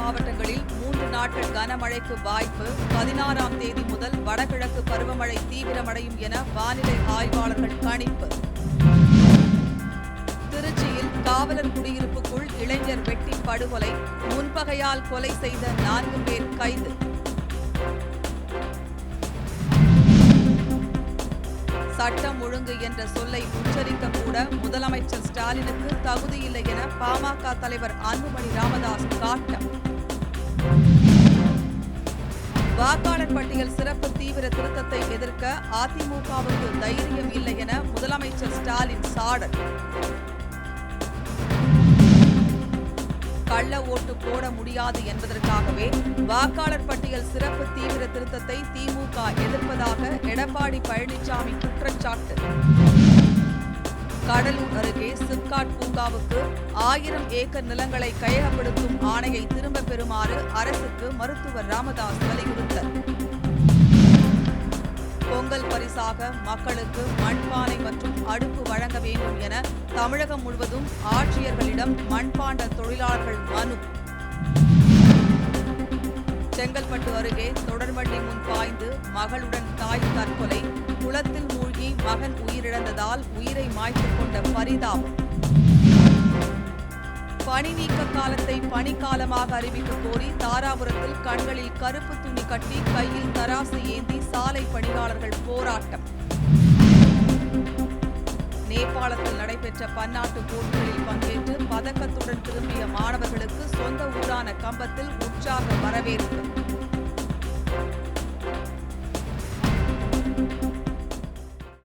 மாவட்டங்களில் 3 நாட்கள் கனமழைக்கு வாய்ப்பு. 16ஆம் தேதி முதல் வடகிழக்கு பருவமழை தீவிரமடையும் என வானிலை ஆய்வாளர்கள் கணிப்பு. திருச்சியில் காவலர் குடியிருப்புக்குள் இளைஞர் வெட்டி படுகொலை. முன்பகையால் கொலை செய்த 4 பேர் கைது. சட்டம் ஒழுங்கு என்ற சொல்லை உச்சரிக்க கூட முதலமைச்சர் ஸ்டாலினுக்கு தகுதியில்லை என பாமக தலைவர் அன்புமணி ராமதாஸ் காட்டம். வாக்காளர் பட்டியல் சிறப்பு தீவிர திருத்தத்தை எதிர்க்க அதிமுகவுக்கு தைரியம் இல்லை என முதலமைச்சர் ஸ்டாலின் சாடல். கள்ள ஓட்டு போட முடியாது என்பதற்காகவே வாக்காளர் பட்டியல் சிறப்பு தீவிர திருத்தத்தை திமுக எதிர்ப்பதாக எடப்பாடி பழனிசாமி குற்றச்சாட்டு. கடலூர் அருகே சிப்காட் பூங்காவுக்கு 1000 ஏக்கர் நிலங்களை கையகப்படுத்தும் ஆணையை திரும்பப் பெறுமாறு அரசுக்கு மருத்துவர் ராமதாஸ் வலியுறுத்தல். பொங்கல் பரிசாக மக்களுக்கு மண்பானை மற்றும் அடுப்பு வழங்க வேண்டும் என தமிழகம் முழுவதும் ஆட்சியர்களிடம் மண்பாண்ட தொழிலாளர்கள் மனு. செங்கல்பட்டு அருகே தொடர்வண்டி முன் பாய்ந்து மகளுடன் தாய் தற்கொலை. குளத்தில் மூழ்கி மகன் உயிரிழந்ததால் உயிரை மாய்த்துக் கொண்ட பரிதாபம். பணி நீக்க காலத்தை பணிக்காலமாக அறிவிக்க கோரி தாராபுரத்தில் கண்களில் கருப்பு துணி கட்டி கையில் தராசு ஏந்தி சாலை பணியாளர்கள் போராட்டம். நேபாளத்தில் நடைபெற்ற பன்னாட்டு போட்டிகளில் பங்கேற்று பதக்கத்துடன் திரும்பிய மாணவர்களுக்கு சொந்த ஊரான கம்பத்தில் உற்சாக வரவேற்பு.